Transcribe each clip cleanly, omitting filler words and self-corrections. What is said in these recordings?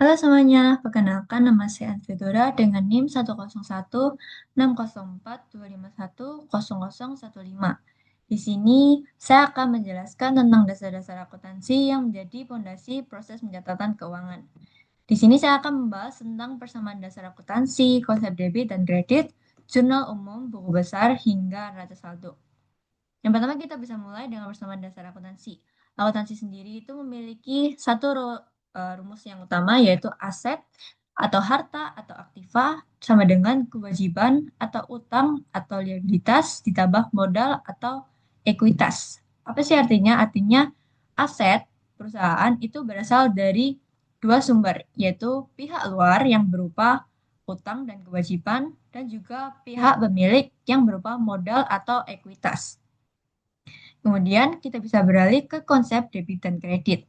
Halo semuanya, perkenalkan nama saya Anfedora dengan NIM 1016042510015. Di sini saya akan menjelaskan tentang dasar-dasar akuntansi yang menjadi fondasi proses pencatatan keuangan. Di sini saya akan membahas tentang persamaan dasar akuntansi, konsep debit dan kredit, jurnal umum, buku besar, hingga neraca saldo. Yang pertama kita bisa mulai dengan persamaan dasar akuntansi. Akuntansi sendiri itu memiliki satu rumus yang utama yaitu aset atau harta atau aktiva sama dengan kewajiban atau utang atau liabilitas ditambah modal atau ekuitas. Apa sih artinya? Artinya aset perusahaan itu berasal dari dua sumber, yaitu pihak luar yang berupa utang dan kewajiban dan juga pihak pemilik yang berupa modal atau ekuitas. Kemudian kita bisa beralih ke konsep debit dan kredit.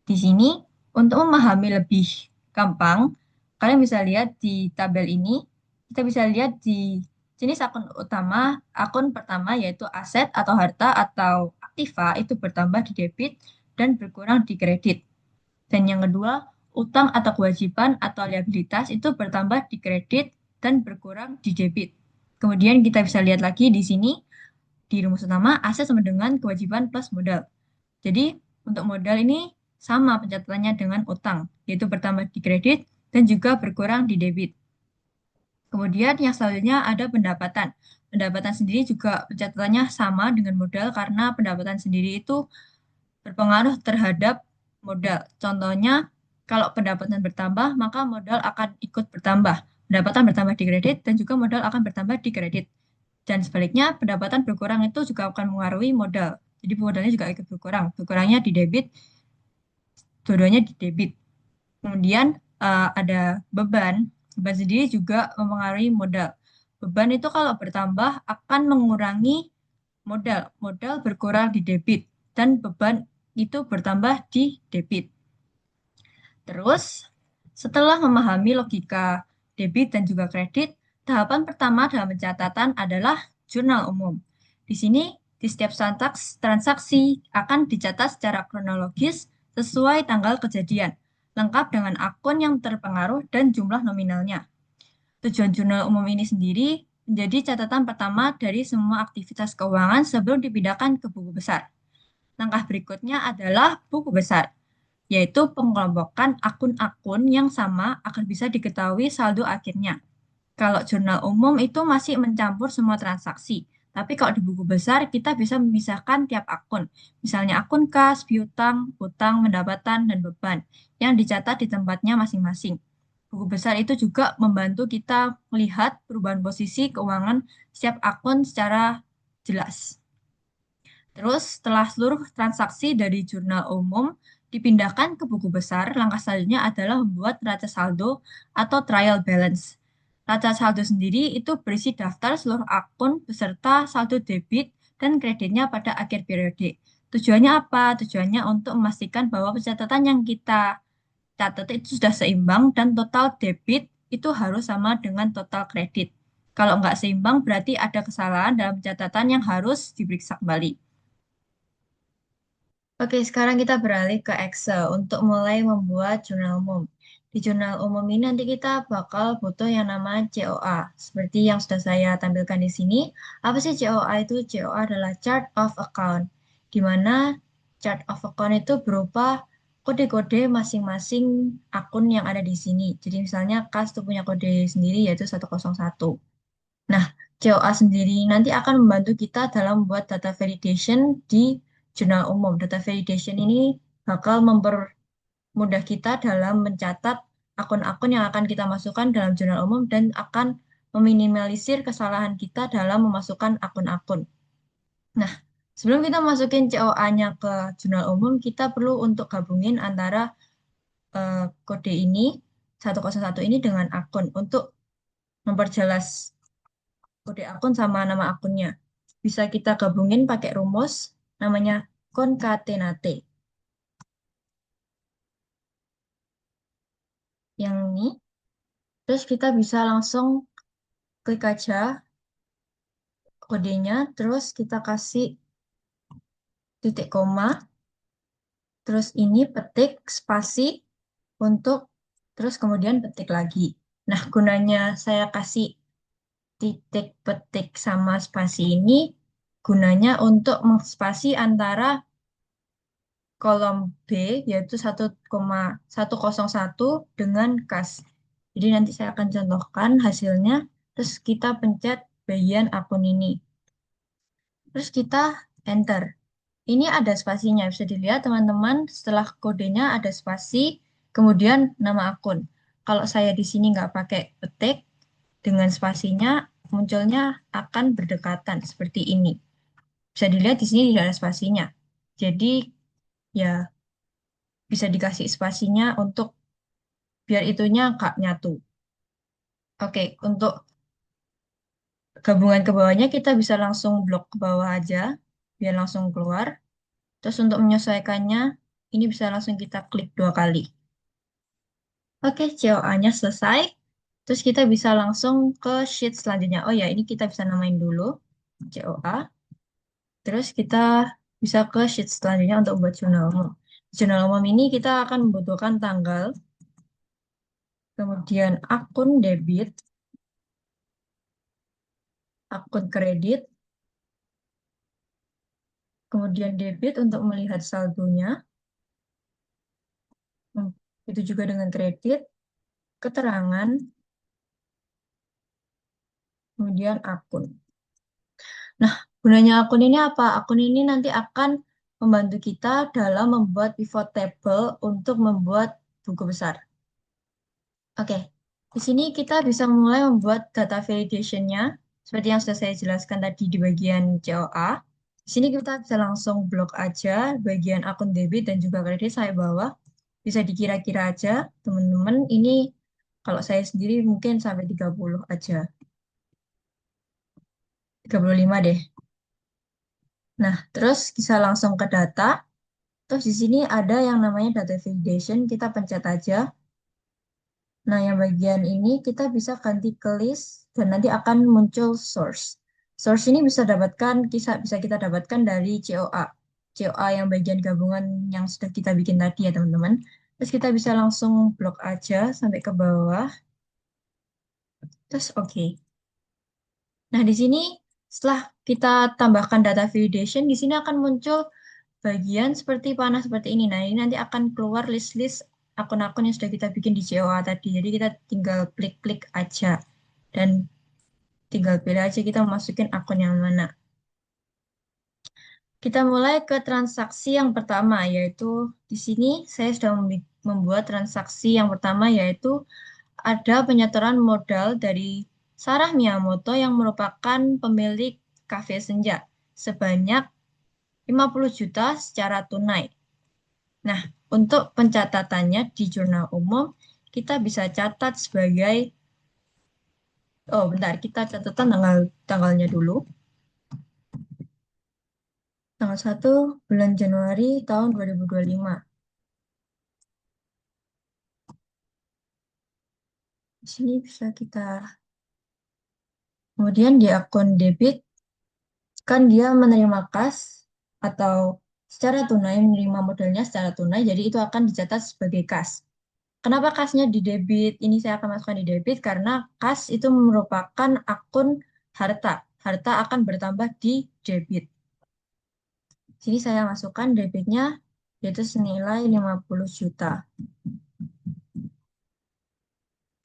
Di sini, untuk memahami lebih gampang, kalian bisa lihat di tabel ini, kita bisa lihat di jenis akun utama, akun pertama yaitu aset atau harta atau aktiva itu bertambah di debit dan berkurang di kredit. Dan yang kedua, utang atau kewajiban atau liabilitas itu bertambah di kredit dan berkurang di debit. Kemudian kita bisa lihat lagi di sini, di rumus utama, aset sama dengan kewajiban plus modal. Jadi, untuk modal ini sama pencatatannya dengan utang, yaitu bertambah di kredit dan juga berkurang di debit. Kemudian yang selanjutnya ada pendapatan. Pendapatan sendiri juga pencatatannya sama dengan modal karena pendapatan sendiri itu berpengaruh terhadap modal. Contohnya, kalau pendapatan bertambah, maka modal akan ikut bertambah. Pendapatan bertambah di kredit dan juga modal akan bertambah di kredit. Dan sebaliknya, pendapatan berkurang itu juga akan mengaruhi modal. Jadi modalnya juga ikut berkurang. Berkurangnya di debit, dua-duanya di debit. Kemudian ada beban. Beban sendiri juga mempengaruhi modal. Beban itu kalau bertambah akan mengurangi modal. Modal berkurang di debit dan beban itu bertambah di debit. Terus, setelah memahami logika debit dan juga kredit, tahapan pertama dalam pencatatan adalah jurnal umum. Di sini, di setiap transaksi akan dicatat secara kronologis sesuai tanggal kejadian, lengkap dengan akun yang terpengaruh dan jumlah nominalnya. Tujuan jurnal umum ini sendiri menjadi catatan pertama dari semua aktivitas keuangan sebelum dipindahkan ke buku besar. Langkah berikutnya adalah buku besar, yaitu pengelompokan akun-akun yang sama agar bisa diketahui saldo akhirnya. Kalau jurnal umum itu masih mencampur semua transaksi, tapi kalau di buku besar kita bisa memisahkan tiap akun. Misalnya akun kas, piutang, utang, pendapatan, dan beban yang dicatat di tempatnya masing-masing. Buku besar itu juga membantu kita melihat perubahan posisi keuangan setiap akun secara jelas. Terus, setelah seluruh transaksi dari jurnal umum dipindahkan ke buku besar, langkah selanjutnya adalah membuat neraca saldo atau trial balance. Neraca saldo sendiri itu berisi daftar seluruh akun beserta saldo debit dan kreditnya pada akhir periode. Tujuannya apa? Tujuannya untuk memastikan bahwa pencatatan yang kita catat itu sudah seimbang dan total debit itu harus sama dengan total kredit. Kalau nggak seimbang, berarti ada kesalahan dalam pencatatan yang harus diperiksa kembali. Oke, sekarang kita beralih ke Excel untuk mulai membuat jurnal umum. Di jurnal umum ini nanti kita bakal butuh yang nama COA. Seperti yang sudah saya tampilkan di sini. Apa sih COA itu? COA adalah Chart of Account, di mana Chart of Account itu berupa kode-kode masing-masing akun yang ada di sini. Jadi misalnya kas itu punya kode sendiri yaitu 101. Nah, COA sendiri nanti akan membantu kita dalam membuat data validation di jurnal umum. Data validation ini bakal mempermudah kita dalam mencatat akun-akun yang akan kita masukkan dalam jurnal umum dan akan meminimalisir kesalahan kita dalam memasukkan akun-akun. Nah, sebelum kita masukin COA-nya ke jurnal umum, kita perlu untuk gabungin antara kode ini, 101 ini dengan akun untuk memperjelas kode akun sama nama akunnya. Bisa kita gabungin pakai rumus namanya concatenate. Yang ini. Terus kita bisa langsung klik aja kodenya, terus kita kasih titik koma, terus ini petik spasi untuk terus kemudian petik lagi. Nah, gunanya saya kasih titik petik sama spasi ini, gunanya untuk mengspasi antara kolom B, yaitu 1,101 dengan kas. Jadi nanti saya akan contohkan hasilnya, terus kita pencet bagian akun ini. Terus kita enter. Ini ada spasinya, bisa dilihat teman-teman, setelah kodenya ada spasi, kemudian nama akun. Kalau saya di sini nggak pakai petik, dengan spasinya munculnya akan berdekatan seperti ini. Bisa dilihat di sini tidak ada spasinya. Jadi ya bisa dikasih spasinya untuk biar itunya nggak nyatu. Oke, untuk gabungan ke bawahnya kita bisa langsung blok ke bawah aja, biar langsung keluar. Terus untuk menyesuaikannya, ini bisa langsung kita klik 2 kali. Oke, COA-nya selesai. Terus kita bisa langsung ke sheet selanjutnya. Oh ya, ini kita bisa namain dulu COA. Terus kita bisa ke sheet selanjutnya untuk buat jurnal umum. Jurnal umum ini kita akan membutuhkan tanggal, kemudian akun debit, akun kredit, kemudian debit untuk melihat saldonya, hmm, itu juga dengan kredit, keterangan, kemudian akun. Nah, gunanya akun ini apa? Akun ini nanti akan membantu kita dalam membuat pivot table untuk membuat buku besar. Oke, di sini kita bisa mulai membuat data validation-nya, seperti yang sudah saya jelaskan tadi di bagian COA. Di sini kita bisa langsung blok aja bagian akun debit dan juga kredit saya bawa. Bisa dikira-kira aja, teman-teman. Ini kalau saya sendiri mungkin sampai 30 aja. 35 deh. Nah, terus bisa langsung ke data. Terus di sini ada yang namanya data validation, kita pencet aja. Nah, yang bagian ini kita bisa ganti ke list dan nanti akan muncul source. Source ini bisa kita dapatkan dari COA. COA yang bagian gabungan yang sudah kita bikin tadi ya, teman-teman. Terus kita bisa langsung blok aja sampai ke bawah. Terus oke. Nah, di sini setelah kita tambahkan data validation, di sini akan muncul bagian seperti panah seperti ini. Nah, ini nanti akan keluar list-list akun-akun yang sudah kita bikin di COA tadi. Jadi kita tinggal klik-klik aja dan tinggal pilih aja kita masukin akun yang mana. Kita mulai ke transaksi yang pertama, yaitu di sini saya sudah membuat transaksi yang pertama, yaitu ada penyetoran modal dari Sarah Miyamoto yang merupakan pemilik Cafe Senja sebanyak 50 juta secara tunai. Nah, untuk pencatatannya di jurnal umum, kita bisa catat sebagai, oh bentar, kita catatan tanggalnya dulu. Tanggal 1 bulan Januari tahun 2025. Di sini bisa kita, kemudian di akun debit, kan dia menerima kas atau secara tunai, menerima modalnya secara tunai, jadi itu akan dicatat sebagai kas. Kenapa kasnya di debit? Ini saya akan masukkan di debit karena kas itu merupakan akun harta. Harta akan bertambah di debit. Sini saya masukkan debitnya yaitu senilai 50 juta.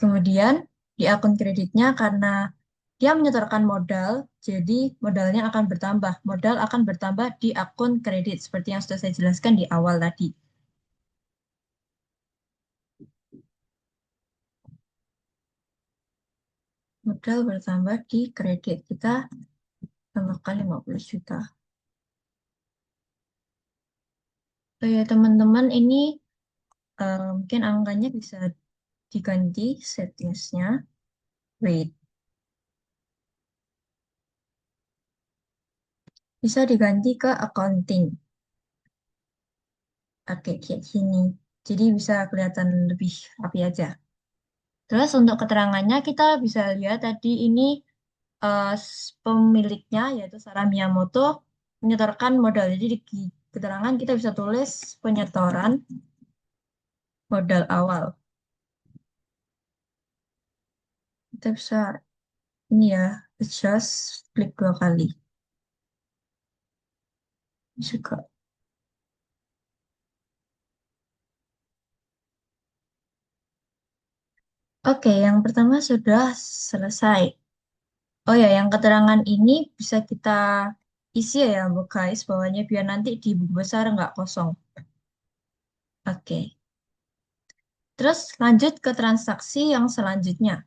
Kemudian di akun kreditnya karena dia menyetorkan modal, jadi modalnya akan bertambah. Modal akan bertambah di akun kredit seperti yang sudah saya jelaskan di awal tadi. Modal bertambah di kredit. Kita tambahkan 50 juta. Oh ya teman-teman, ini mungkin angkanya bisa diganti settingsnya. Wait, bisa diganti ke accounting. Oke, kayak gini. Jadi bisa kelihatan lebih rapi aja. Terus untuk keterangannya kita bisa lihat tadi ini pemiliknya yaitu Sarah Miyamoto menyetorkan modal. Jadi di keterangan kita bisa tulis penyetoran modal awal. Kita bisa ini ya, adjust, klik 2 kali. Juga. Oke, yang pertama sudah selesai. Oh ya, yang keterangan ini bisa kita isi ya, Bu guys, bawahnya biar nanti di buku besar nggak kosong. Oke, terus lanjut ke transaksi yang selanjutnya.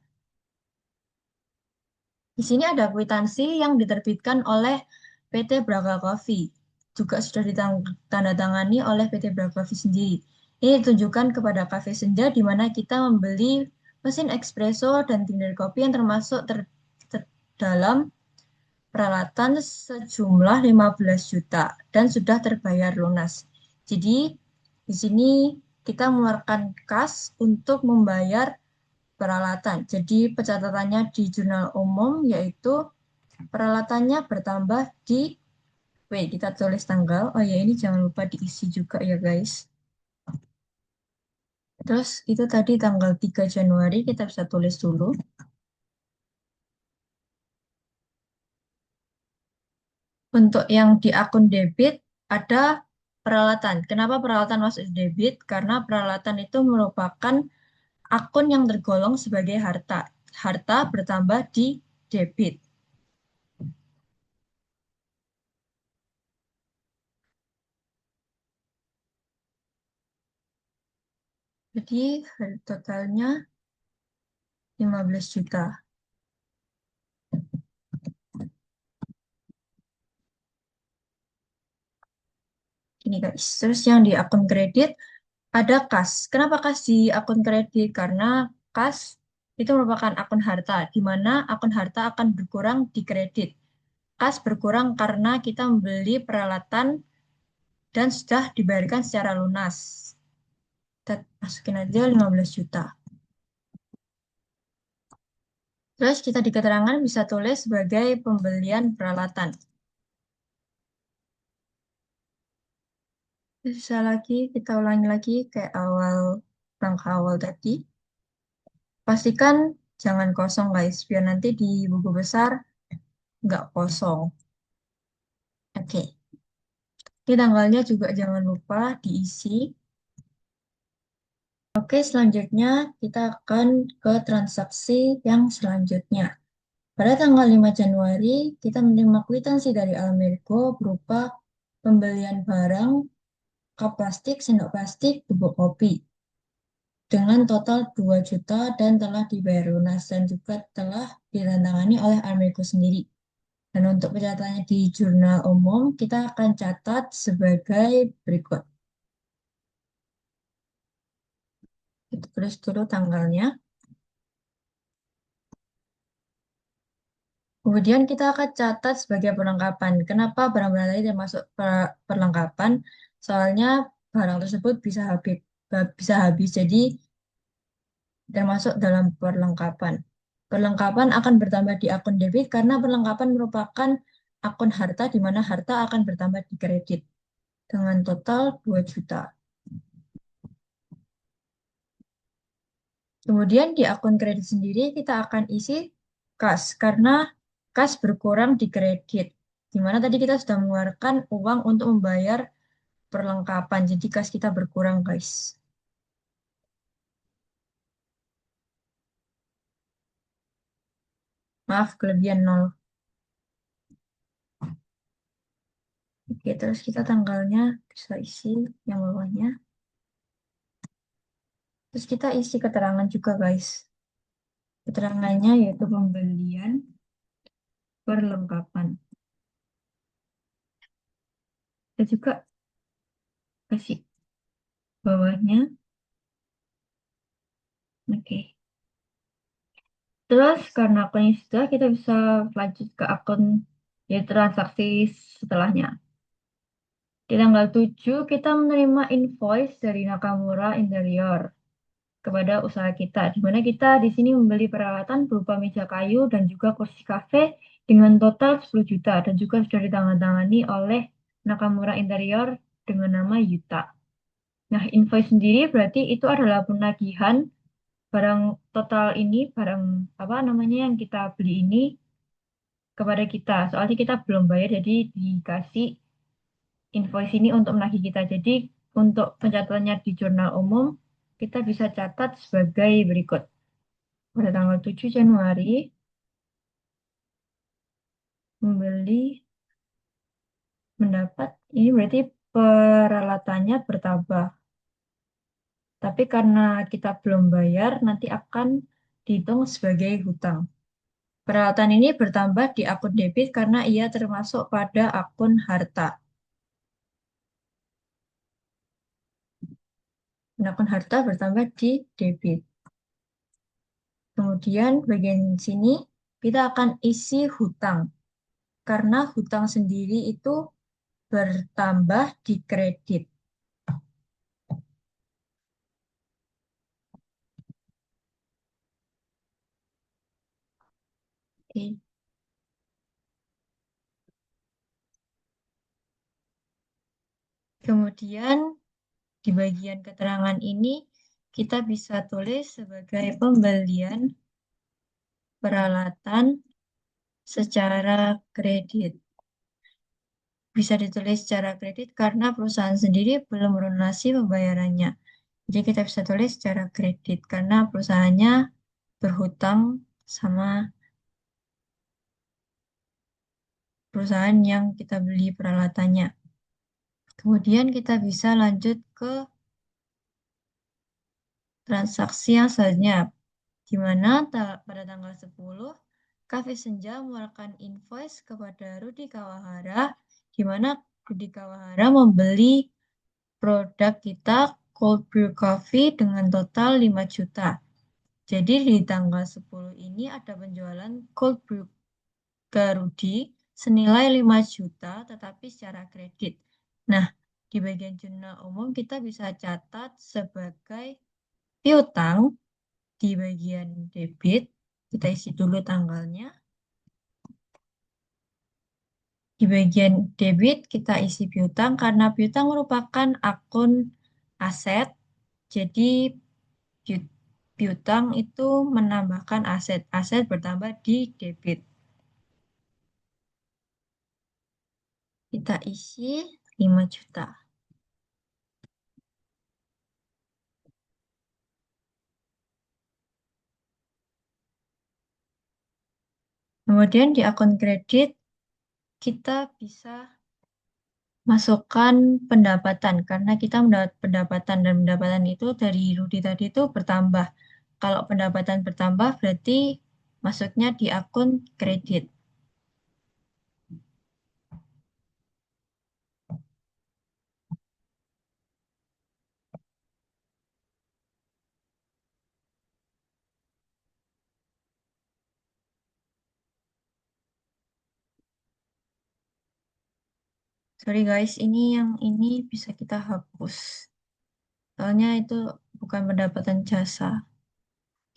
Di sini ada kwitansi yang diterbitkan oleh PT Braga Coffee. Juga sudah ditandatangani oleh PT Braga Coffee sendiri. Ini ditunjukkan kepada Cafe Senja di mana kita membeli mesin espresso dan tinder kopi yang termasuk dalam peralatan sejumlah 15 juta dan sudah terbayar lunas. Jadi di sini kita mengeluarkan kas untuk membayar peralatan. Jadi pencatatannya di jurnal umum yaitu peralatannya bertambah di wait, kita tulis tanggal. Oh ya, ini jangan lupa diisi juga ya, guys. Terus itu tadi tanggal 3 Januari kita bisa tulis dulu. Untuk yang di akun debit ada peralatan. Kenapa peralatan masuk di debit? Karena peralatan itu merupakan akun yang tergolong sebagai harta. Harta bertambah di debit. Jadi totalnya 15 juta. Ini guys. Terus yang di akun kredit ada kas. Kenapa kas di akun kredit? Karena kas itu merupakan akun harta, di mana akun harta akan berkurang di kredit. Kas berkurang karena kita membeli peralatan dan sudah dibayarkan secara lunas. Kita masukin aja 15 juta. Terus kita di keterangan bisa tulis sebagai pembelian peralatan. Bisa lagi, kita ulangi lagi kayak langkah awal tadi. Pastikan jangan kosong guys, biar nanti di buku besar nggak kosong. Oke, ini tanggalnya juga jangan lupa diisi. Oke, selanjutnya kita akan ke transaksi yang selanjutnya. Pada tanggal 5 Januari, kita menerima kwitansi dari Almergo berupa pembelian barang, cup plastik, sendok plastik, bubuk kopi dengan total 2 juta dan telah dibayar lunas dan juga telah ditandatangani oleh Almergo sendiri. Dan untuk pencatatannya di jurnal umum, kita akan catat sebagai berikut. Kita tulis dulu tanggalnya. Kemudian kita akan catat sebagai perlengkapan. Kenapa barang-barang tadi termasuk perlengkapan? Soalnya barang tersebut bisa habis, jadi termasuk dalam perlengkapan. Perlengkapan akan bertambah di akun debit karena perlengkapan merupakan akun harta di mana harta akan bertambah di kredit dengan total 2 juta. Kemudian di akun kredit sendiri kita akan isi kas karena kas berkurang di kredit. Di mana tadi kita sudah mengeluarkan uang untuk membayar perlengkapan. Jadi kas kita berkurang, guys. Maaf, kelebihan 0. Oke, terus kita tanggalnya bisa isi yang bawahnya. Terus kita isi keterangan juga, guys. Keterangannya yaitu pembelian perlengkapan. Kita juga kasih bawahnya. Oke. Terus karena akunnya sudah, kita bisa lanjut ke akun ya transaksi setelahnya. Di tanggal 7, kita menerima invoice dari Nakamura Interior kepada usaha kita, di mana kita di sini membeli peralatan berupa meja kayu dan juga kursi kafe dengan total 10 juta dan juga sudah ditandatangani oleh Nakamura Interior dengan nama Yuta. Nah, invoice sendiri berarti itu adalah penagihan barang total ini, barang apa namanya yang kita beli ini kepada kita. Soalnya kita belum bayar, jadi dikasih invoice ini untuk menagih kita. Jadi untuk pencatatannya di jurnal umum, kita bisa catat sebagai berikut. Pada tanggal 7 Januari, membeli mendapat, ini berarti peralatannya bertambah. Tapi karena kita belum bayar, nanti akan dihitung sebagai hutang. Peralatan ini bertambah di akun debit karena ia termasuk pada akun harta. Dan akun harta bertambah di debit. Kemudian bagian sini kita akan isi hutang. Karena hutang sendiri itu bertambah di kredit. Oke. Kemudian di bagian keterangan ini kita bisa tulis sebagai pembelian peralatan secara kredit. Bisa ditulis secara kredit karena perusahaan sendiri belum melunasi pembayarannya. Jadi kita bisa tulis secara kredit karena perusahaannya berhutang sama perusahaan yang kita beli peralatannya. Kemudian kita bisa lanjut ke transaksi yang selanjutnya, di mana pada tanggal 10, Cafe Senja mengeluarkan invoice kepada Rudi Kawahara, di mana Rudi Kawahara membeli produk kita cold brew coffee dengan total 5 juta. Jadi di tanggal 10 ini ada penjualan cold brew ke Rudi senilai 5 juta tetapi secara kredit. Nah, di bagian jurnal umum kita bisa catat sebagai piutang di bagian debit. Kita isi dulu tanggalnya. Di bagian debit kita isi piutang karena piutang merupakan akun aset. Jadi piutang itu menambahkan aset. Aset bertambah di debit. Kita isi 5 juta. Kemudian di akun kredit kita bisa masukkan pendapatan karena kita mendapat pendapatan dan pendapatan itu dari Rudi tadi itu bertambah. Kalau pendapatan bertambah berarti masuknya di akun kredit. Sorry guys, ini yang ini bisa kita hapus. Soalnya itu bukan pendapatan jasa.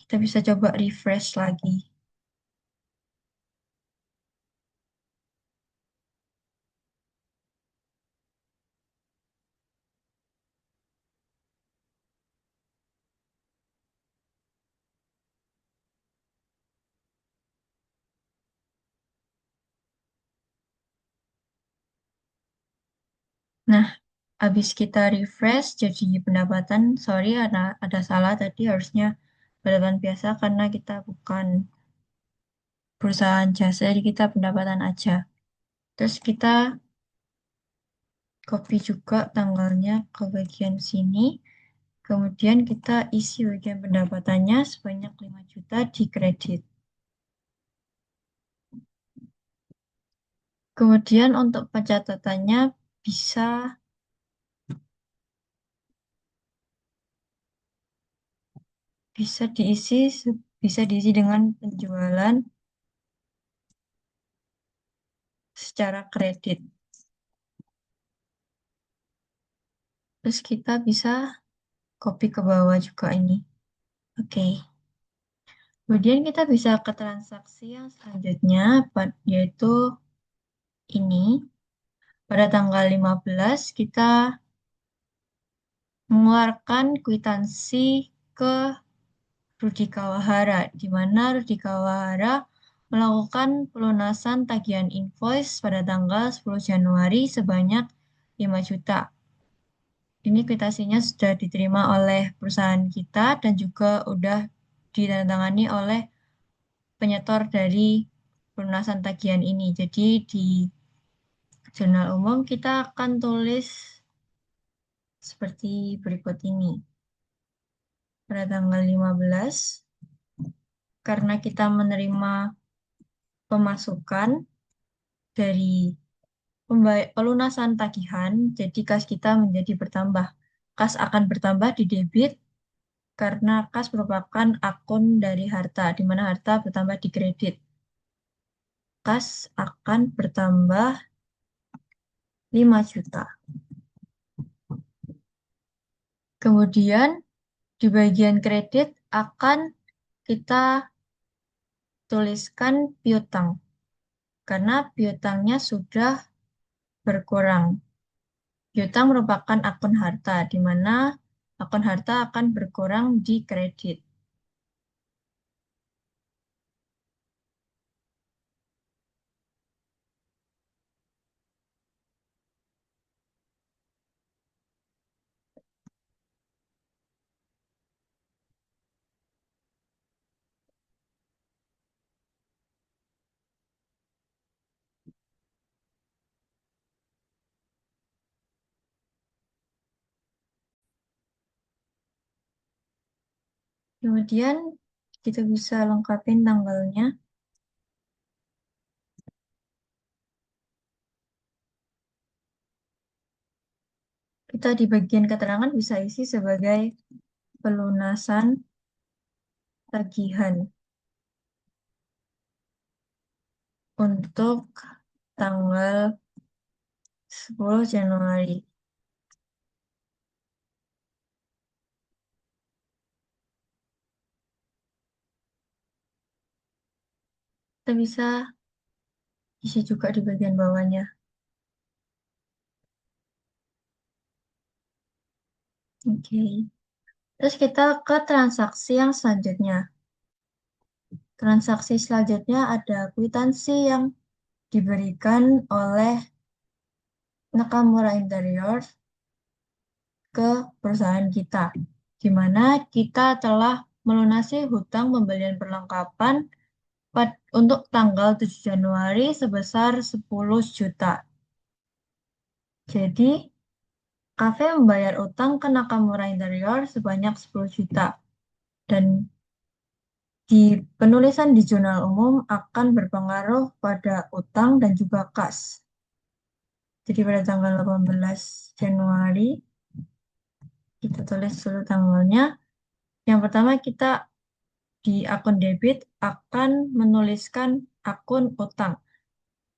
Kita bisa coba refresh lagi. Nah, habis kita refresh jadi pendapatan, sorry ada salah tadi harusnya pendapatan biasa karena kita bukan perusahaan jasa, jadi kita pendapatan aja. Terus kita copy juga tanggalnya ke bagian sini. Kemudian kita isi bagian pendapatannya sebanyak 5 juta di kredit. Kemudian untuk pencatatannya bisa bisa diisi bisa diisi dengan penjualan secara kredit. Terus kita bisa copy ke bawah juga ini. Oke. Kemudian kita bisa ke transaksi yang selanjutnya, yaitu ini. Pada tanggal 15, kita mengeluarkan kwitansi ke Rudi Kawahara, di mana Rudi Kawahara melakukan pelunasan tagihan invoice pada tanggal 10 Januari sebanyak 5 juta. Ini kvitasinya sudah diterima oleh perusahaan kita dan juga sudah ditandatangani oleh penyetor dari pelunasan tagihan ini. Jadi di jurnal umum kita akan tulis seperti berikut ini. Pada tanggal 15, karena kita menerima pemasukan dari pelunasan tagihan, jadi kas kita menjadi bertambah. Kas akan bertambah di debit karena kas merupakan akun dari harta, di mana harta bertambah di kredit. Kas akan bertambah 5 juta. Kemudian di bagian kredit akan kita tuliskan piutang, karena piutangnya sudah berkurang. Piutang merupakan akun harta, di mana akun harta akan berkurang di kredit. Kemudian kita bisa lengkapin tanggalnya. Kita di bagian keterangan bisa isi sebagai pelunasan tagihan untuk tanggal 10 Januari. Kita bisa isi juga di bagian bawahnya. Oke. Terus kita ke transaksi yang selanjutnya. Transaksi selanjutnya ada kwitansi yang diberikan oleh Nakamura Interiors ke perusahaan kita, di mana kita telah melunasi hutang pembelian perlengkapan untuk tanggal 7 Januari sebesar 10 juta. Jadi, kafe membayar utang ke Nakamura Interior sebanyak 10 juta. Dan di penulisan di jurnal umum akan berpengaruh pada utang dan juga kas. Jadi pada tanggal 18 Januari, kita tulis dulu tanggalnya. Yang pertama kita di akun debit akan menuliskan akun utang.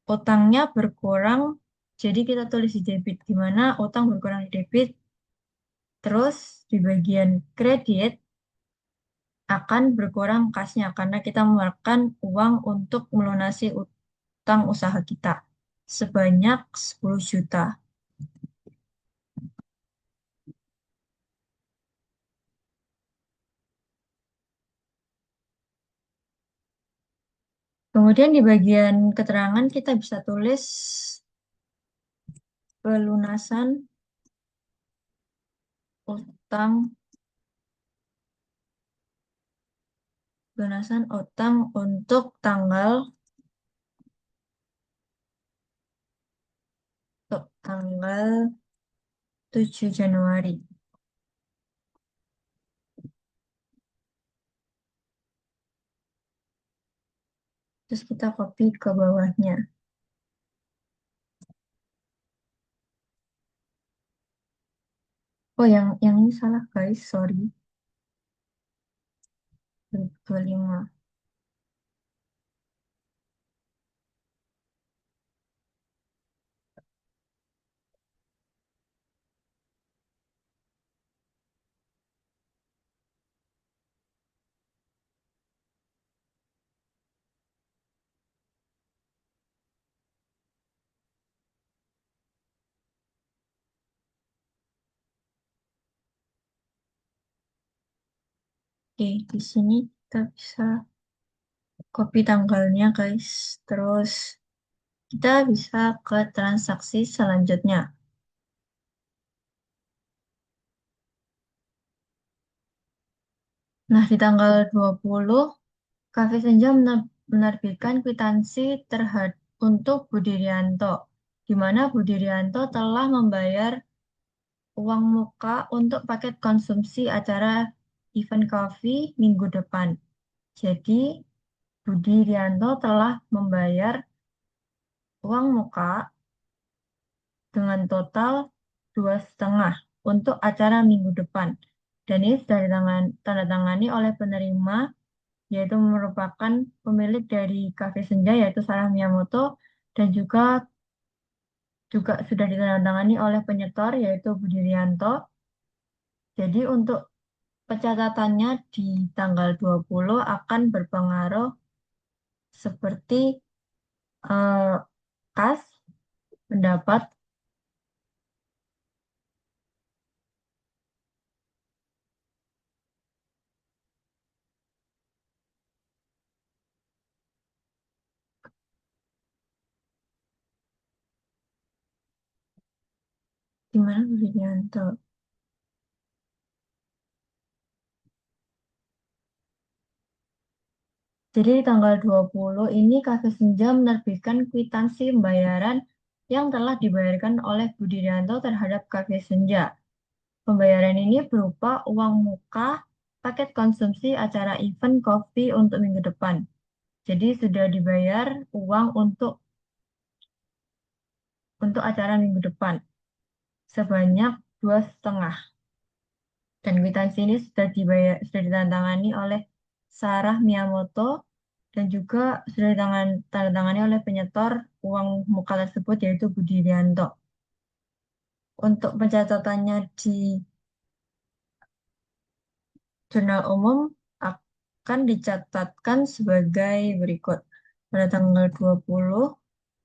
Utangnya berkurang, jadi kita tulis di debit, di mana utang berkurang di debit. Terus di bagian kredit akan berkurang kasnya, karena kita mengeluarkan uang untuk melunasi utang usaha kita sebanyak 10 juta. Kemudian di bagian keterangan kita bisa tulis pelunasan utang untuk tanggal 7 Januari. Terus kita copy ke bawahnya. Oh, yang ini salah guys, sorry. 2025. Oke, di sini kita bisa copy tanggalnya, guys. Terus kita bisa ke transaksi selanjutnya. Nah, di tanggal 20, Cafe Senja menerbitkan kwitansi untuk Budirianto, di mana Budirianto telah membayar uang muka untuk paket konsumsi acara event coffee minggu depan. Jadi, Budi Rianto telah membayar uang muka dengan total 2,5 untuk acara minggu depan. Dan ini sudah tanda tangani oleh penerima, yaitu merupakan pemilik dari Cafe Senja, yaitu Sarah Miyamoto, dan juga sudah ditandatangani oleh penyetor, yaitu Budi Rianto. Jadi untuk pencatatannya di tanggal 20 akan berpengaruh seperti eh, kas, pendapat, gimana Budianto. Jadi di tanggal 20 ini Cafe Senja menerbitkan kwitansi pembayaran yang telah dibayarkan oleh Budianto terhadap Cafe Senja. Pembayaran ini berupa uang muka paket konsumsi acara event kopi untuk minggu depan. Jadi sudah dibayar uang untuk acara minggu depan sebanyak 2,5. Dan kwitansi ini sudah ditandatangani oleh Sarah Miyamoto dan juga sudah ditandatangani oleh penyetor uang muka tersebut yaitu Budi Rianto. Untuk pencatatannya di jurnal umum akan dicatatkan sebagai berikut. Pada tanggal 20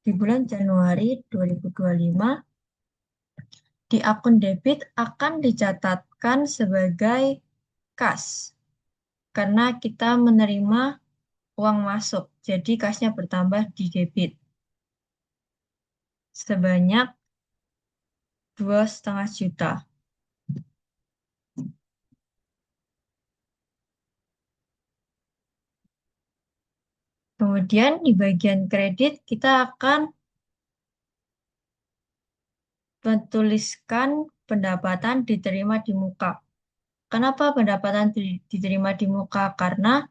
di bulan Januari 2025, di akun debit akan dicatatkan sebagai kas karena kita menerima uang masuk. Jadi kasnya bertambah di debit sebanyak 2,5 juta. Kemudian di bagian kredit kita akan menuliskan pendapatan diterima di muka. Kenapa pendapatan diterima di muka? Karena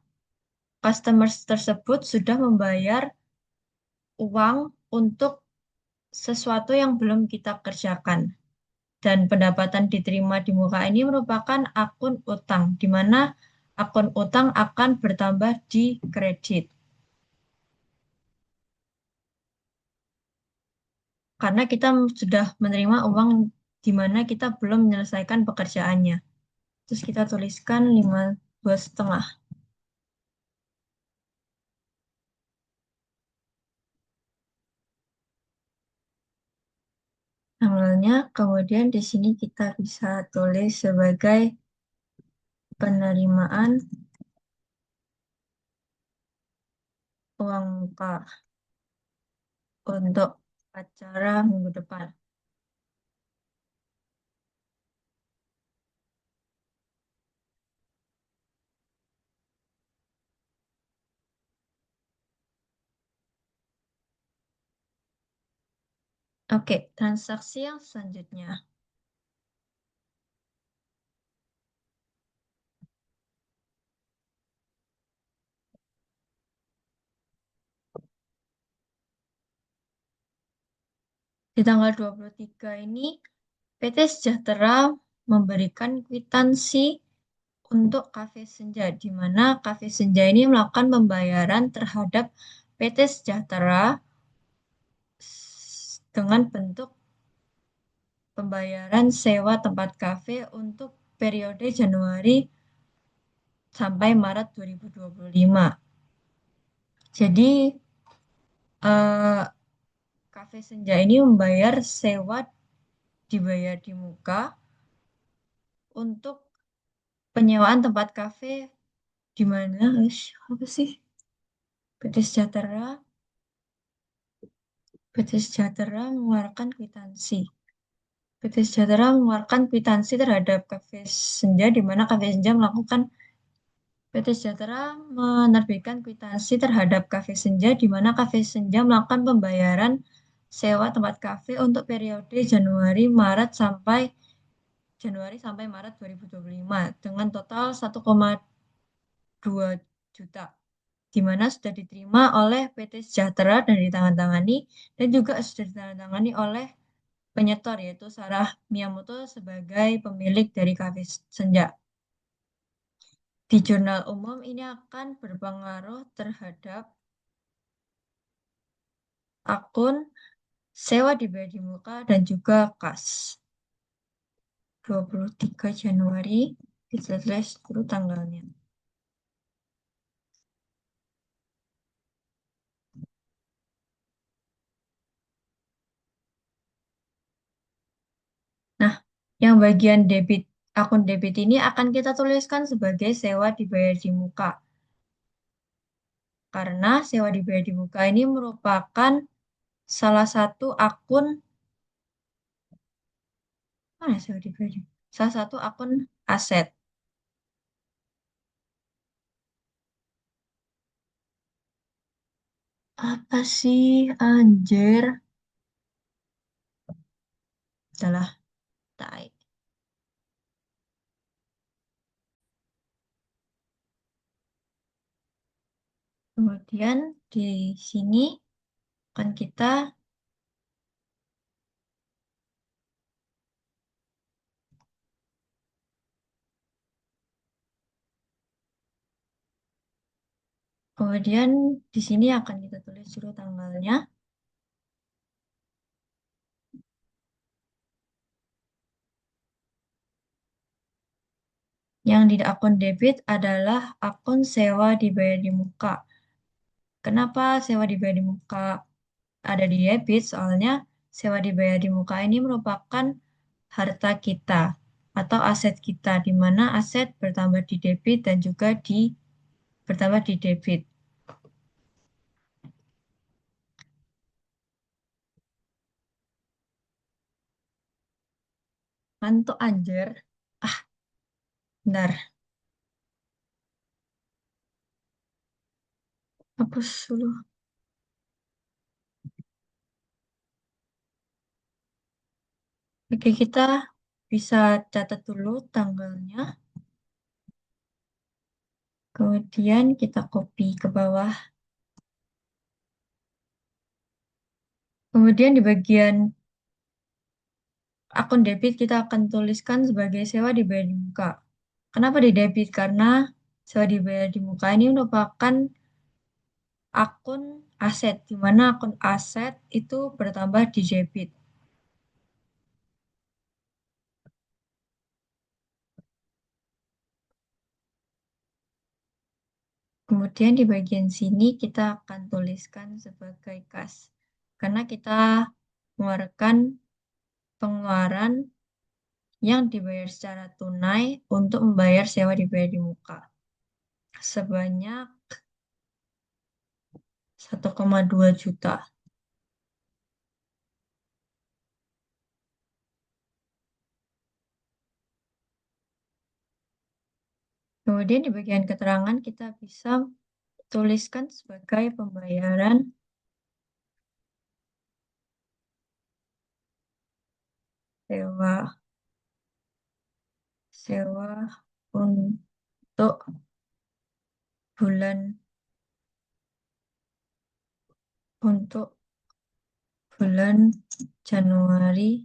customer tersebut sudah membayar uang untuk sesuatu yang belum kita kerjakan. Dan pendapatan diterima di muka ini merupakan akun utang, di mana akun utang akan bertambah di kredit. Karena kita sudah menerima uang di mana kita belum menyelesaikan pekerjaannya. Terus kita tuliskan 2,5. Tanggalnya, kemudian di sini kita bisa tulis sebagai penerimaan uang muka untuk acara minggu depan. Oke, transaksi yang selanjutnya. Di tanggal 23 ini, PT Sejahtera memberikan kwitansi untuk Cafe Senja, di mana Cafe Senja ini melakukan pembayaran terhadap PT Sejahtera dengan bentuk pembayaran sewa tempat kafe untuk periode Januari sampai Maret 2025. Jadi, eh, Cafe Senja ini membayar sewa dibayar di muka untuk penyewaan tempat kafe di mana apa sih? PT Sejahtera, PT Sejahtera mengeluarkan kwitansi. PT Sejahtera mengeluarkan kwitansi terhadap Cafe Senja, di mana Cafe Senja melakukan PT Sejahtera menerbitkan kwitansi terhadap Cafe Senja, di mana Cafe Senja melakukan pembayaran sewa tempat kafe untuk periode Januari sampai Maret 2025 dengan total 1,2 juta, di mana sudah diterima oleh PT Sejahtera dan ditandatangani, dan juga sudah ditandatangani oleh penyetor yaitu Sarah Miyamoto sebagai pemilik dari Cafe Senja. Di jurnal umum ini akan berpengaruh terhadap akun sewa dibayar di muka dan juga kas. 23 Januari ditulis dulu tanggalnya. Nah, yang bagian debit, akun debit ini akan kita tuliskan sebagai sewa dibayar di muka. Karena sewa dibayar di muka ini merupakan salah satu akun, mana sewa dibayar di, salah satu akun aset. Apa sih, anjir? Adalah tai. Kemudian di sini akan kita kemudian di sini akan kita tulis dulu tanggalnya. Yang di akun debit adalah akun sewa dibayar di muka. Kenapa sewa dibayar di muka ada di debit? Soalnya sewa dibayar di muka ini merupakan harta kita atau aset kita, di mana aset bertambah di debit dan juga bertambah di debit. Mantuk anjir. Ah, bentar. Hapus dulu. Oke, kita bisa catat dulu tanggalnya. Kemudian kita copy ke bawah. Kemudian di bagian akun debit kita akan tuliskan sebagai sewa dibayar di muka. Kenapa di debit? Karena sewa dibayar di muka ini merupakan akun aset, di mana akun aset itu bertambah di debit. Kemudian di bagian sini kita akan tuliskan sebagai kas. Karena kita mengeluarkan pengeluaran yang dibayar secara tunai untuk membayar sewa dibayar di muka. Sebanyak 1,2 juta. Kemudian di bagian keterangan kita bisa tuliskan sebagai pembayaran sewa sewa untuk bulan untuk bulan Januari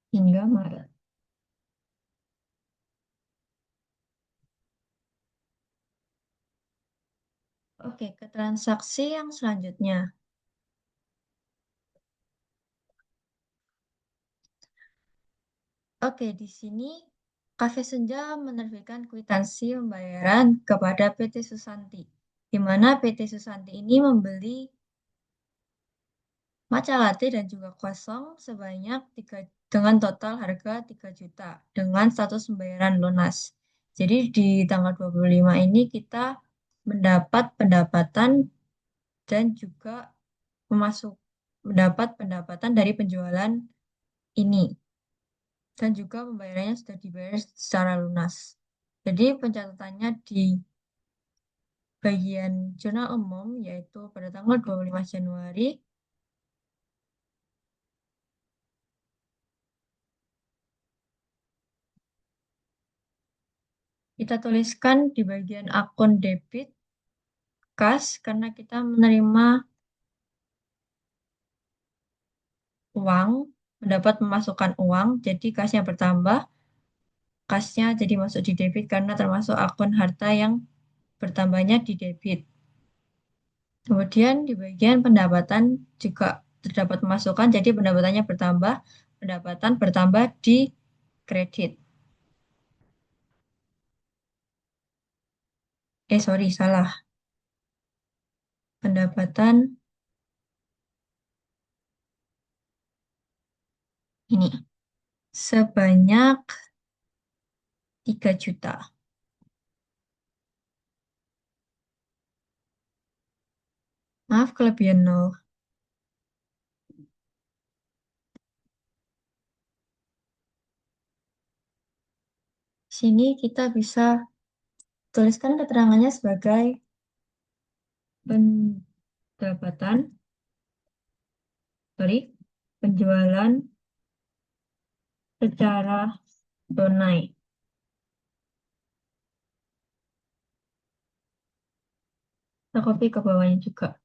hingga Maret. Oke, ke transaksi yang selanjutnya. Oke, di sini Cafe Senja menerbitkan kwitansi pembayaran kepada PT Susanti, di mana PT Susanti ini membeli Matcha latte dan juga kosong sebanyak 3 dengan total harga 3 juta dengan status pembayaran lunas. Jadi di tanggal 25 ini kita mendapat pendapatan dan juga memasuk mendapat pendapatan dari penjualan ini dan juga pembayarannya sudah dibayar secara lunas. Jadi pencatatannya di bagian jurnal umum yaitu pada tanggal 25 Januari kita tuliskan di bagian akun debit kas karena kita menerima uang, mendapat memasukkan uang, jadi kasnya bertambah, kasnya jadi masuk di debit karena termasuk akun harta yang bertambahnya di debit. Kemudian di bagian pendapatan juga terdapat masukan, jadi pendapatannya bertambah, pendapatan bertambah di kredit. Sorry, salah. Pendapatan ini sebanyak 3 juta. Maaf, kelebihan nol. Sini kita bisa tuliskan keterangannya sebagai pendapatan, sorry, penjualan secara tunai. Kita copy ke bawahnya juga.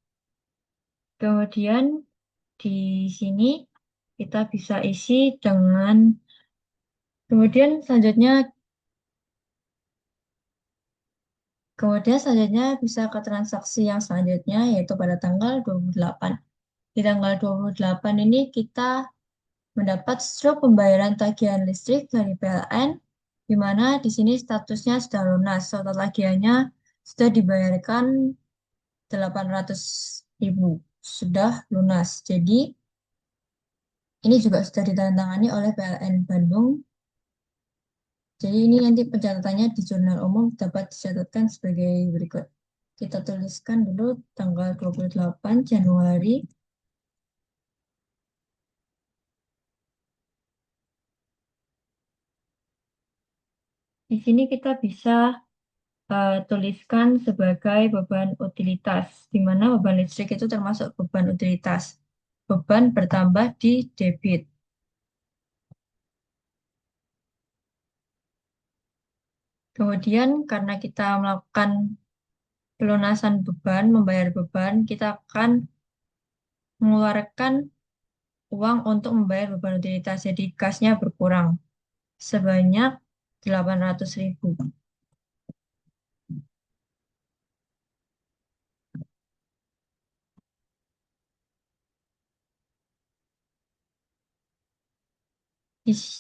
Kemudian di sini kita bisa isi dengan kemudian selanjutnya bisa ke transaksi yang selanjutnya yaitu pada tanggal 28. Di tanggal 28 ini kita mendapat struk pembayaran tagihan listrik dari PLN di mana di sini statusnya sudah lunas. Total tagihannya sudah dibayarkan 800.000 sudah lunas. Jadi ini juga sudah ditandatangani oleh PLN Bandung. Jadi ini nanti pencatatannya di jurnal umum dapat dicatatkan sebagai berikut. Kita tuliskan dulu tanggal 28 Januari. Di sini kita bisa tuliskan sebagai beban utilitas, di mana beban listrik itu termasuk beban utilitas. Beban bertambah di debit. Kemudian karena kita melakukan pelunasan beban, membayar beban, kita akan mengeluarkan uang untuk membayar beban utilitas. Jadi kasnya berkurang sebanyak 800.000.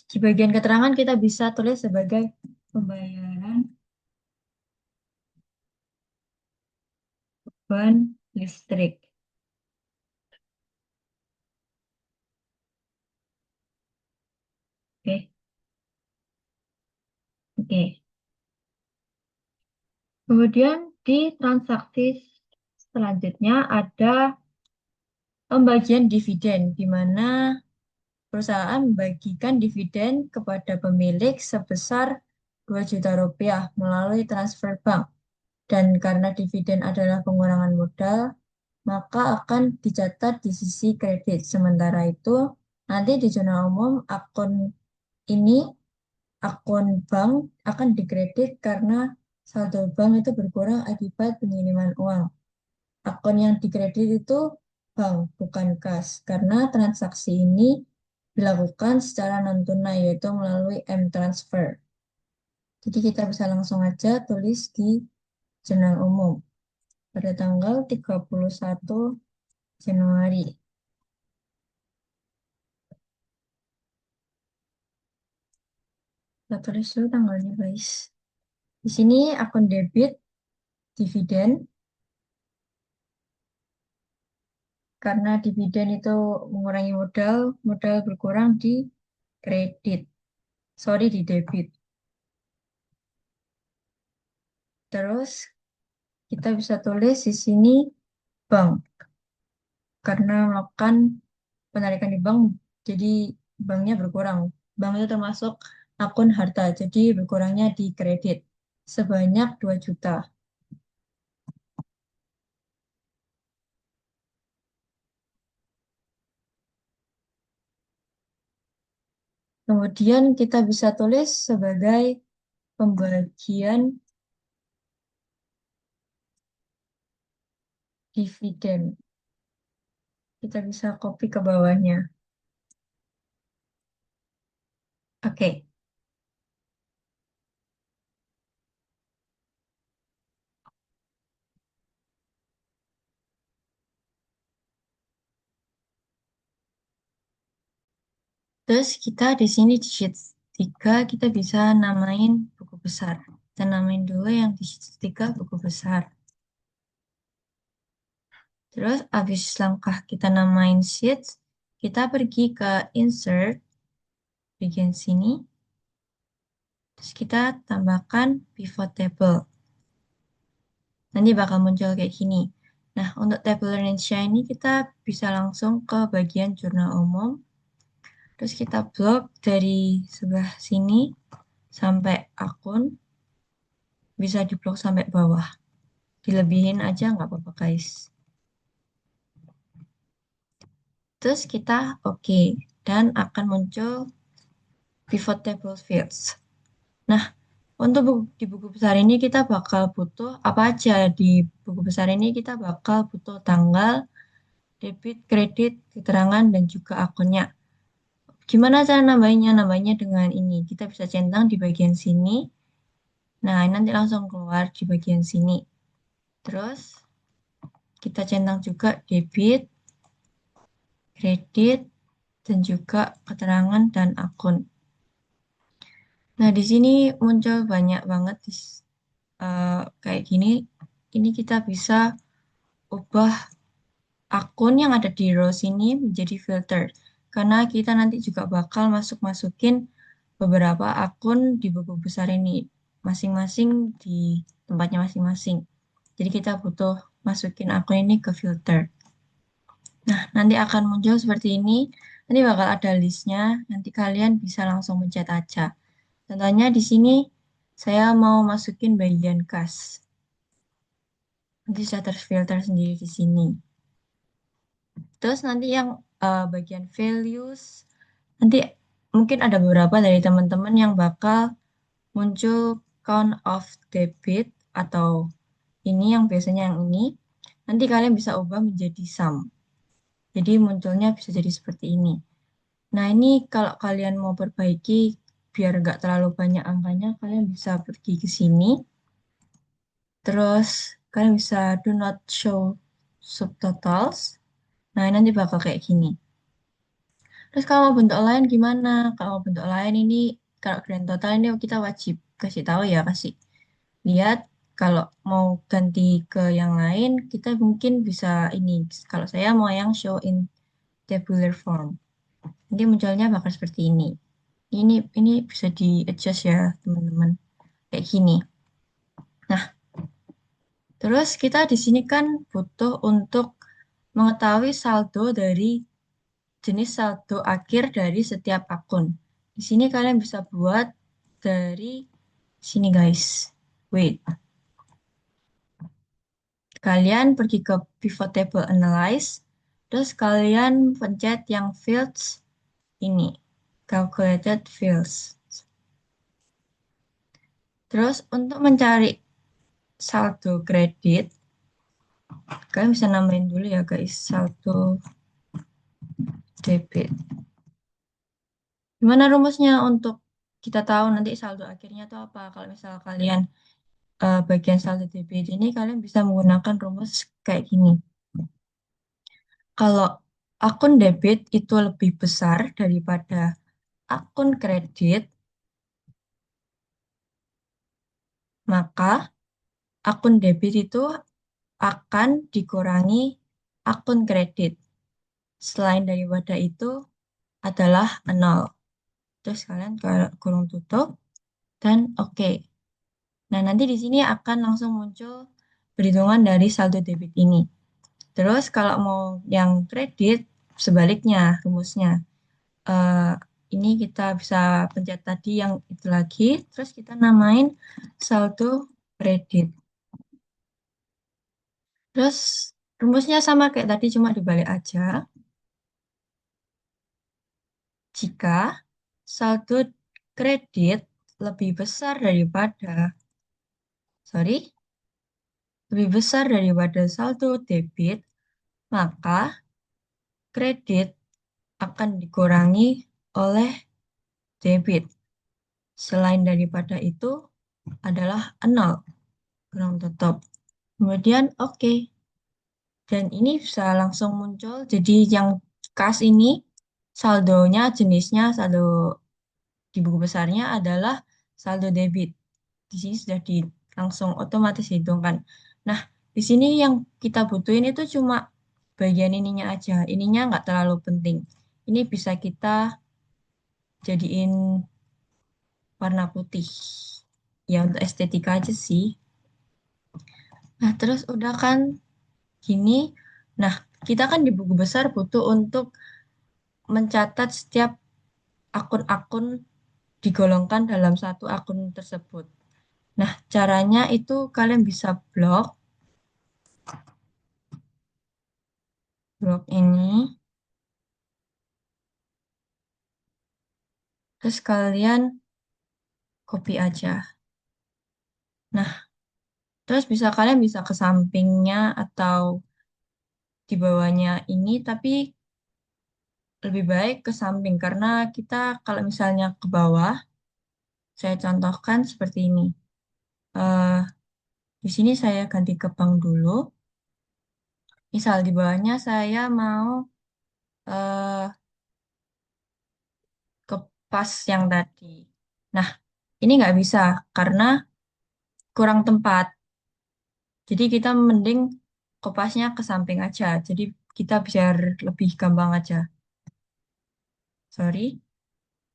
Di bagian keterangan kita bisa tulis sebagai pembayaran beban listrik. Oke, oke. Kemudian di transaksi selanjutnya ada pembagian dividen, di mana perusahaan membagikan dividen kepada pemilik sebesar 2 juta rupiah melalui transfer bank. Dan karena dividen adalah pengurangan modal, maka akan dicatat di sisi kredit. Sementara itu, nanti di zona umum ini, akun bank akan dikredit karena saldo bank itu berkurang akibat pengiriman uang. Akun yang dikredit itu bank, bukan kas, karena transaksi ini dilakukan secara non-tunai, yaitu melalui M-Transfer. Jadi kita bisa langsung aja tulis di jurnal umum pada tanggal 31 Januari. Kita tulis dulu tanggalnya, guys. Di sini akun debit, dividen, Karena dividen itu mengurangi modal, modal berkurang di kredit. Sorry, di debit. Terus kita bisa tulis di sini bank. Karena melakukan penarikan di bank, jadi banknya berkurang. Bank itu termasuk akun harta, jadi berkurangnya di kredit sebanyak 2 juta. Kemudian kita bisa tulis sebagai pembagian dividen. Kita bisa copy ke bawahnya. Oke, terus kita di sini di sheet 3 kita bisa namain buku besar. Kita namain dulu yang di sheet 3 buku besar. Terus habis langkah kita namain sheets, kita pergi ke insert bagian sini. Terus kita tambahkan pivot table. Nanti bakal muncul kayak gini. Nah, untuk tabel Indonesia ini kita bisa langsung ke bagian jurnal umum. Terus kita blok dari sebelah sini sampai akun. Bisa diblok sampai bawah. Dilebihin aja nggak apa-apa guys. Terus kita oke. Dan akan muncul pivot table fields. Nah, untuk di buku besar ini kita bakal butuh apa aja? Di buku besar ini kita bakal butuh tanggal, debit, kredit, keterangan, dan juga akunnya. Gimana cara nambahinnya? Nambahinnya dengan ini. Kita bisa centang di bagian sini. Nah, ini nanti langsung keluar di bagian sini. Terus kita centang juga debit, kredit, dan juga keterangan dan akun. Nah, di sini muncul banyak banget kayak gini. Ini kita bisa ubah akun yang ada di row sini menjadi filter. Karena kita nanti juga bakal masukin beberapa akun di buku besar ini. Masing-masing di tempatnya masing-masing. Jadi kita butuh masukin akun ini ke filter. Nah, nanti akan muncul seperti ini. Nanti bakal ada listnya. Nanti kalian bisa langsung mencet aja. Contohnya di sini saya mau masukin bagian kas. Nanti sudah terfilter sendiri di sini. Terus nanti yang bagian values, nanti mungkin ada beberapa dari teman-teman yang bakal muncul count of debit atau ini yang biasanya yang ini. Nanti kalian bisa ubah menjadi sum. Jadi munculnya bisa jadi seperti ini. Nah, ini kalau kalian mau perbaiki biar nggak terlalu banyak angkanya, kalian bisa pergi ke sini. Terus kalian bisa do not show subtotals. Nah, nanti bakal kayak gini. Terus kalau mau bentuk lain gimana? Kalau mau bentuk lain ini, kalau grand total ini kita wajib kasih tahu ya, kasih lihat. Kalau mau ganti ke yang lain, kita mungkin bisa ini. Kalau saya mau yang show in tabular form. Nanti munculnya bakal seperti ini. Ini bisa di adjust ya, teman-teman. Kayak gini. Nah, terus kita di sini kan butuh untuk mengetahui saldo dari jenis saldo akhir dari setiap akun. Di sini kalian bisa buat dari sini guys. Wait, kalian pergi ke pivot table analyze, terus kalian pencet yang fields ini, calculated fields. Terus untuk mencari saldo kredit, kalian bisa nambahin dulu ya guys, saldo debit. Gimana rumusnya untuk kita tahu nanti saldo akhirnya itu apa? Kalau misal kalian bagian saldo debit ini kalian bisa menggunakan rumus kayak gini. Kalau akun debit itu lebih besar daripada akun kredit, maka akun debit itu akan dikurangi akun kredit. selain daripada itu adalah nol. Terus kalian kurung tutup dan oke. Nah, nanti di sini akan langsung muncul perhitungan dari saldo debit ini. Terus kalau mau yang kredit, sebaliknya rumusnya. Eh, ini kita bisa pencet tadi yang itu lagi, terus kita namain saldo kredit. Terus rumusnya sama kayak tadi, cuma dibalik aja. Jika saldo kredit lebih besar daripada, sorry, lebih besar daripada saldo debit, maka kredit akan dikurangi oleh debit. Selain daripada itu adalah nol, kurang tutup. Kemudian oke. Dan ini bisa langsung muncul. Jadi yang kas ini saldonya jenisnya saldo di buku besarnya adalah saldo debit. Di sini sudah langsung otomatis dihitungkan. Nah, di sini yang kita butuhin itu cuma bagian ininya aja. Ininya nggak terlalu penting. Ini bisa kita jadiin warna putih. Ya untuk estetika aja sih. Nah, terus udah kan gini. Nah, kita kan di buku besar butuh untuk mencatat setiap akun-akun digolongkan dalam satu akun tersebut. Nah, caranya itu kalian bisa blok ini, terus kalian copy aja. Nah, terus kalian bisa ke sampingnya atau di bawahnya ini, tapi lebih baik ke samping karena kita kalau misalnya ke bawah, saya contohkan seperti ini. Eh, di sini saya ganti ke bank dulu. Misal di bawahnya saya mau eh, ke pas yang tadi. Nah, ini nggak bisa karena kurang tempat. Jadi kita mending kopasnya ke samping aja. Jadi kita biar lebih gampang aja. Sorry,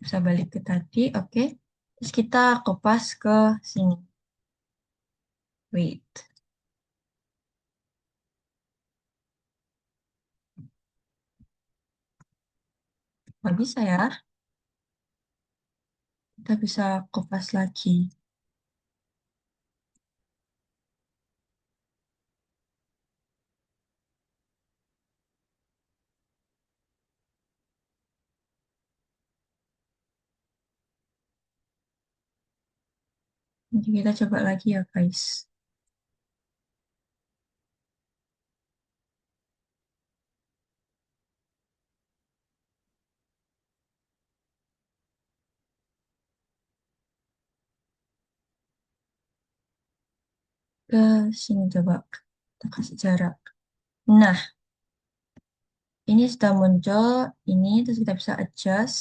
bisa balik ke tadi. Oke. Terus kita kopas ke sini. Wait, nggak bisa ya. Kita bisa kopas lagi. Nanti kita coba lagi ya guys. Ke sini coba. Kita kasih jarak. Nah, ini sudah muncul. Ini terus kita bisa adjust.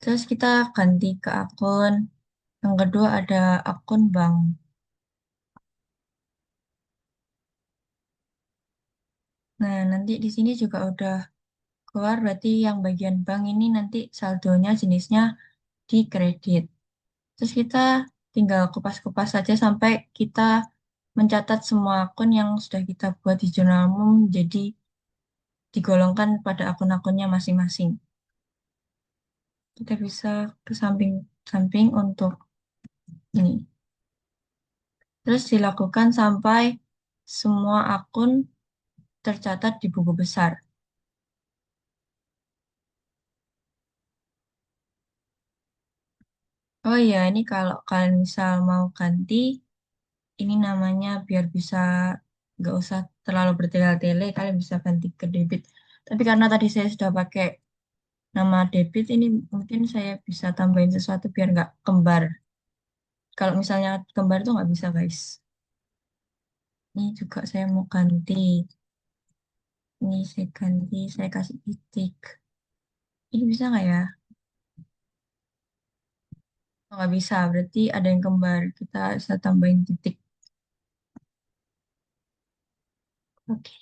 Terus kita ganti ke akun. Yang kedua ada akun bank. Nah, nanti di sini juga udah keluar berarti yang bagian bank ini nanti saldonya jenisnya di kredit. Terus kita tinggal kupas-kupas saja sampai kita mencatat semua akun yang sudah kita buat di jurnal umum jadi digolongkan pada akun-akunnya masing-masing. Kita bisa ke samping-samping untuk ini. Terus dilakukan sampai semua akun tercatat di buku besar. Oh iya, ini kalau kalian misal mau ganti, ini namanya biar bisa nggak usah terlalu bertele-tele, kalian bisa ganti ke debit. Tapi karena tadi saya sudah pakai nama debit, ini mungkin saya bisa tambahin sesuatu biar nggak kembar. Kalau misalnya kembar tuh nggak bisa, guys. Ini juga saya mau ganti. Ini saya ganti, saya kasih titik. Ini bisa nggak ya? Oh, nggak bisa, berarti ada yang kembar. Kita bisa tambahin titik. Oke.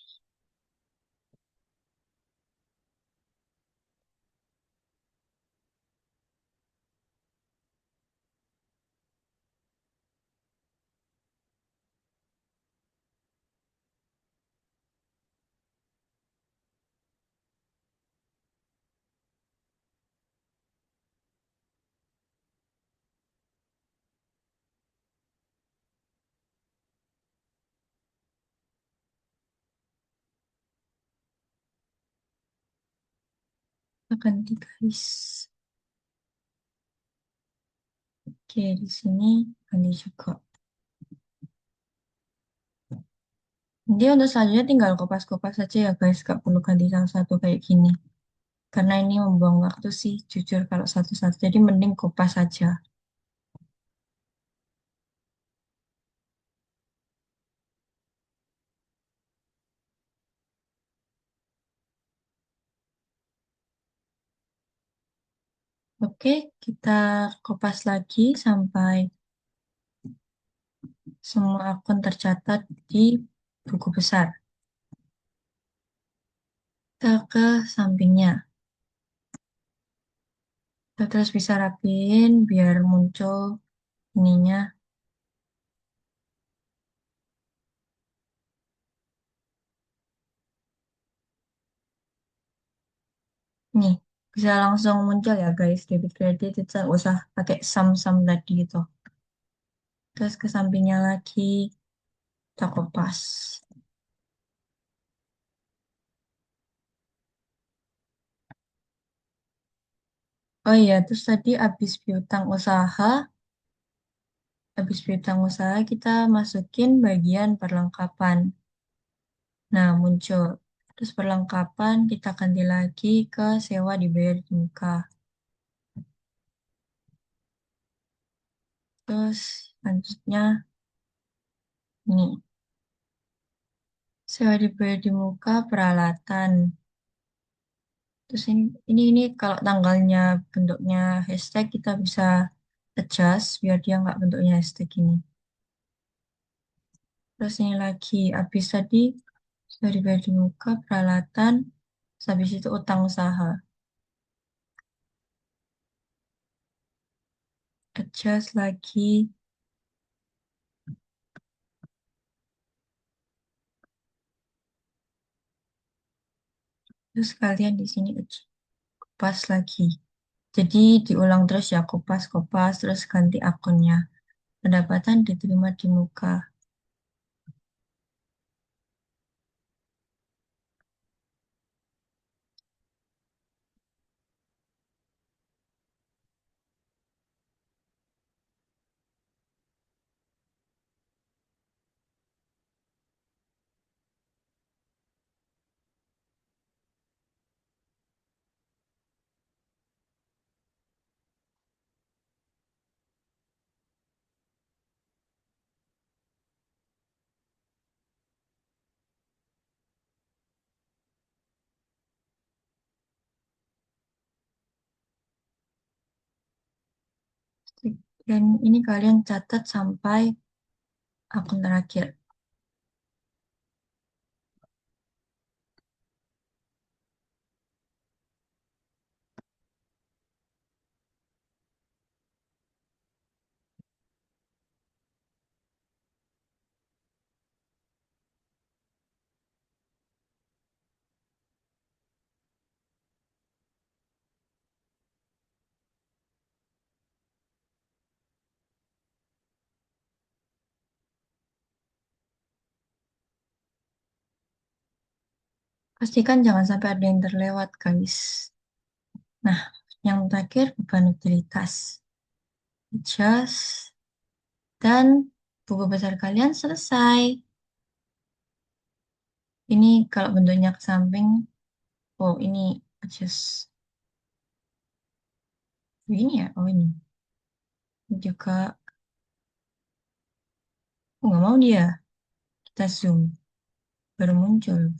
Kita ganti garis. Oke, di sini ganti juga. Nanti untuk selanjutnya tinggal kopas-kopas saja ya guys, gak perlu ganti satu-satu kayak gini. Karena ini membuang waktu sih, jujur kalau satu-satu. Jadi mending kopas saja. Oke, kita kopas lagi sampai semua akun tercatat di buku besar. Kita ke sampingnya. Kita terus bisa rapiin biar muncul ininya. Nih, bisa langsung muncul ya guys, debit kredit itu nggak usah pakai sum-sum tadi gitu. Terus ke sampingnya lagi, kita kopas. Oh iya, terus tadi habis piutang usaha kita masukin bagian perlengkapan. Nah, muncul. Terus perlengkapan kita ganti lagi ke sewa dibayar di muka. Terus selanjutnya ini, sewa dibayar di muka peralatan. Terus ini kalau tanggalnya bentuknya hashtag kita bisa adjust biar dia nggak bentuknya hashtag ini. Terus ini lagi, habis tadi sewa dibayar di muka peralatan, terus habis itu utang usaha. Adjust lagi, terus kalian di sini kupas lagi. Jadi diulang terus ya, kopas-kopas, terus ganti akunnya. Pendapatan diterima di muka. Dan ini kalian catat sampai akun terakhir. Pastikan jangan sampai ada yang terlewat, guys. Nah, yang terakhir beban utilitas. Adjust. Dan buku besar kalian selesai. Ini kalau bentuknya ke samping, oh ini adjust. Ini ya, oh ini. Ini juga, oh, nggak mau dia. Kita zoom, baru muncul.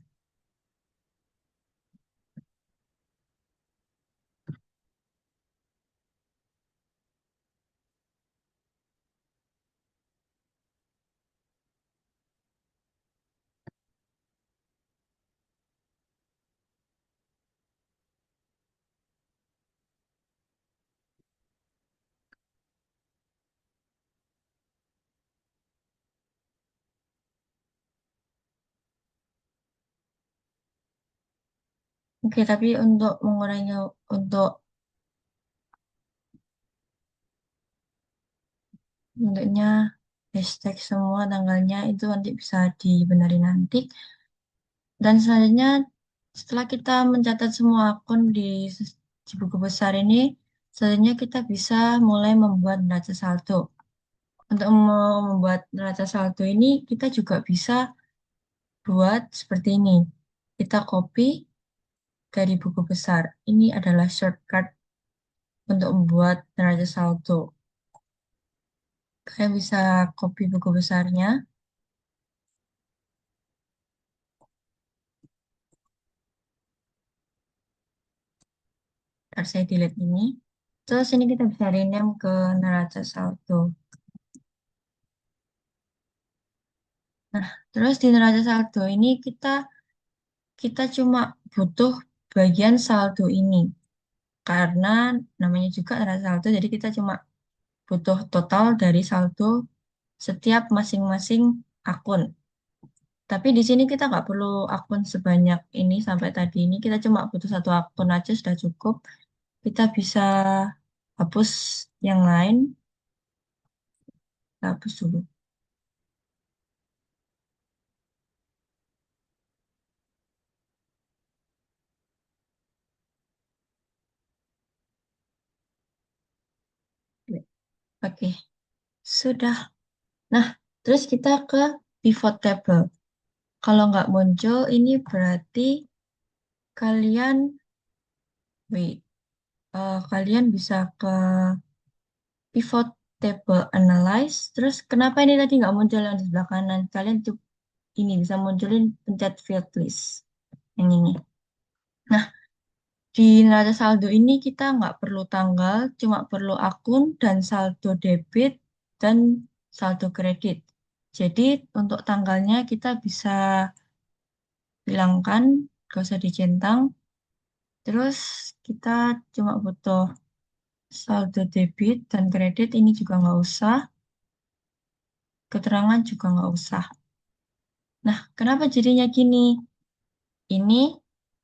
Oke, tapi untuk mengurangi untuk bentuknya hashtag semua tanggalnya itu nanti bisa dibenerin nanti. Dan selanjutnya Setelah kita mencatat semua akun di buku besar ini, selanjutnya kita bisa mulai membuat neraca saldo. Untuk membuat neraca saldo ini, kita juga bisa buat seperti ini. Kita copy dari buku besar. Ini adalah shortcut untuk membuat neraca saldo. Kalian bisa copy buku besarnya. Ntar saya delete ini. Terus ini kita bisa rename ke neraca saldo. Nah, terus di neraca saldo ini kita cuma butuh bagian saldo ini. Karena namanya juga neraca saldo, jadi kita cuma butuh total dari saldo setiap masing-masing akun. Tapi di sini kita nggak perlu akun sebanyak ini sampai tadi ini. Kita cuma butuh satu akun aja sudah cukup. Kita bisa hapus yang lain. Kita hapus dulu. Oke, sudah. Nah, terus kita ke pivot table. Kalau nggak muncul, ini berarti kalian, wait, kalian bisa ke pivot table analyze. Terus kenapa ini tadi nggak muncul yang di sebelah kanan? Kalian ini bisa munculin pencet field list yang ini. Nah, di neraca saldo ini kita nggak perlu tanggal, cuma perlu akun dan saldo debit dan saldo kredit. Jadi untuk tanggalnya kita bisa hilangkan, gak usah dicentang. Terus kita cuma butuh saldo debit dan kredit ini juga nggak usah. Keterangan juga nggak usah. Nah, kenapa jadinya gini? Ini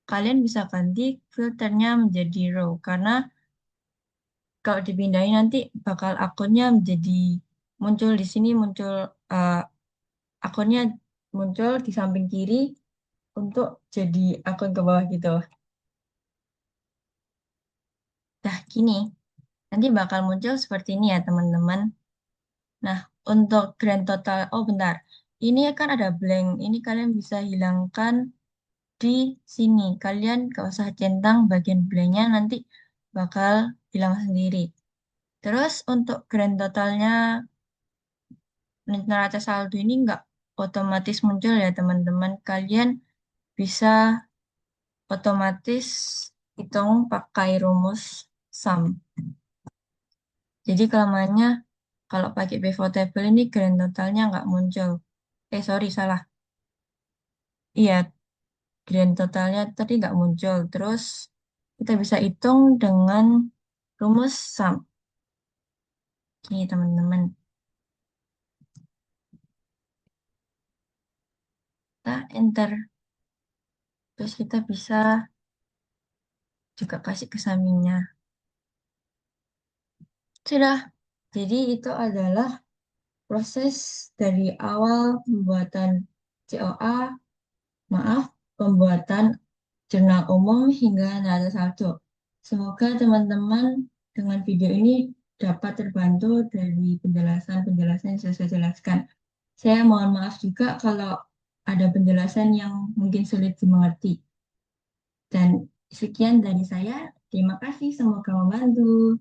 kalian bisa ganti filternya menjadi row karena kalau dipindahin nanti bakal akunnya menjadi muncul di sini muncul eh, akunnya muncul di samping kiri untuk jadi akun ke bawah gitu. Nah, gini nanti bakal muncul seperti ini ya teman-teman. Nah, untuk grand total, oh bentar, ini kan ada blank. Ini kalian bisa hilangkan di sini. Kalian gak usah centang bagian blanknya nanti bakal hilang sendiri. Terus untuk grand totalnya neraca saldo ini nggak otomatis muncul ya teman-teman. Kalian bisa otomatis hitung pakai rumus sum. Jadi kelemahannya kalau pakai pivot table ini grand totalnya nggak muncul. Sorry salah. Iya, grand totalnya tadi nggak muncul. Terus kita bisa hitung dengan rumus sum. Ini teman-teman. Kita enter. Terus kita bisa juga kasih ke sampingnya. Sudah. Jadi itu adalah proses dari awal pembuatan COA, maaf, pembuatan jurnal umum hingga neraca saldo. Semoga teman-teman dengan video ini dapat terbantu dari penjelasan-penjelasan yang saya jelaskan. Saya mohon maaf juga kalau ada penjelasan yang mungkin sulit dimengerti. Dan sekian dari saya. Terima kasih, semoga membantu.